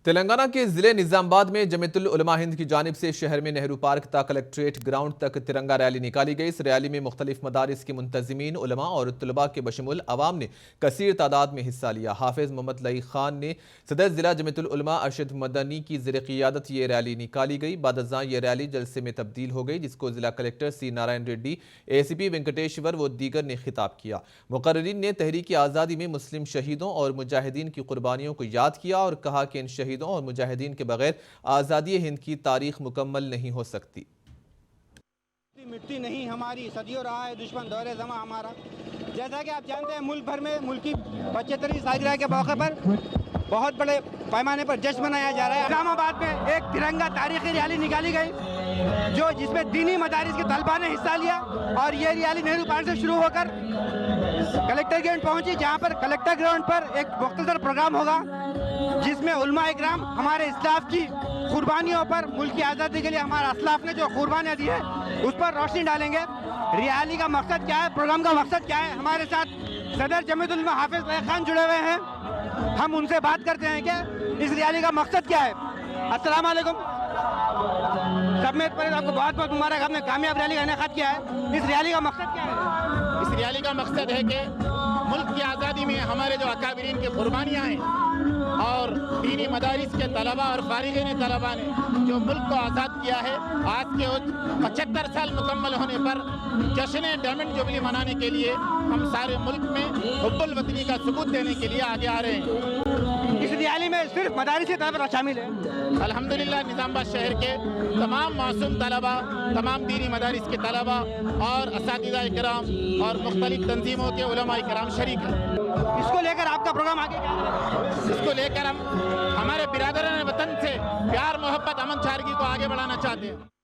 تلنگانہ کے ضلع نظام آباد میں جمعیت العلماء ہند کی جانب سے شہر میں نہرو پارک تا کلکٹریٹ گراؤنڈ تک ترنگا ریلی نکالی گئی۔ اس ریلی میں مختلف مدارس کے منتظمین، علماء اور طلباء کے بشمول عوام نے کثیر تعداد میں حصہ لیا۔ حافظ محمد لئی خان نے صدر ضلع جمعیت العلماء ارشد مدنی کی زیر قیادت یہ ریلی نکالی گئی۔ بعد ازاں یہ ریلی جلسے میں تبدیل ہو گئی، جس کو ضلع کلکٹر سی نارائن ریڈی، اے سی پی وینکٹیشور و دیگر نے خطاب کیا۔ مقررین نے تحریک آزادی میں مسلم شہیدوں اور مجاہدین کی قربانیوں کو یاد کیا اور کہا کہ ان شہیدوں اور مجاہدین کے بغیر آزادی ہند کی تاریخ مکمل نہیں ہو سکتی۔ مٹی نہیں ہماری، صدیوں رہا ہے دشمن دور زماں ہمارا۔ جیسا کہ آپ جانتے ہیں ملک بھر میں ملک کی 75ویں سالگرہ کے موقع پر بہت بڑے پیمانے پر جشن منایا جا رہا ہے۔ اسلام آباد میں ایک ترنگا تاریخی ریلی نکالی گئی جس میں دینی مدارس کے طلباء نے حصہ لیا، اور یہ ریلی نہرو پارک سے شروع ہو کر کلکٹر گراؤنڈ پہنچی، جہاں پر کلکٹر گراؤنڈ پر ایک مختصر پروگرام ہوگا جس میں علماء اکرام ہمارے اسلاف کی قربانیوں پر، ملک کی آزادی کے لیے ہمارے اسلاف نے جو قربانیاں دی ہے اس پر روشنی ڈالیں گے۔ ریلی کا مقصد کیا ہے، پروگرام کا مقصد کیا ہے؟ ہمارے ساتھ صدر جمعیت العلماء حافظ لئی خان جڑے ہوئے ہیں، ہم ان سے بات کرتے ہیں کہ اس ریلی کا مقصد کیا ہے۔ السلام علیکم۔ سب میں پہلے آپ کو بہت بہت مبارک، آپ نے کامیاب ریلی کا انعقاد کیا ہے۔ اس ریلی کا مقصد کیا ہے؟ اس ریلی کا مقصد ہے کہ ملک کی آزادی میں ہمارے جو اکابرین کی قربانیاں ہیں اور دینی مدارس کے طلباء اور فارغین طلباء نے جو ملک کو آزاد کیا ہے، آج کے 75 سال مکمل ہونے پر جشن ڈائمنڈ جوبلی منانے کے لیے ہم سارے ملک میں حب الوطنی کا ثبوت دینے کے لیے آگے آ رہے ہیں۔ اس ریلی میں صرف مدارس کے طلباء شامل ہیں؟ الحمدللہ نظام آباد شہر کے تمام معصوم طلباء، تمام دینی مدارس کے طلباء اور اساتذہ کرام اور مختلف تنظیموں کے علماء کرام شریک ہیں۔ اس کو لے کر آپ کا پروگرام آگے کیا ہے؟ اس کو لے کر ہم ہمارے برادران وطن سے پیار، محبت، امن چارگی کو آگے بڑھانا چاہتے ہیں۔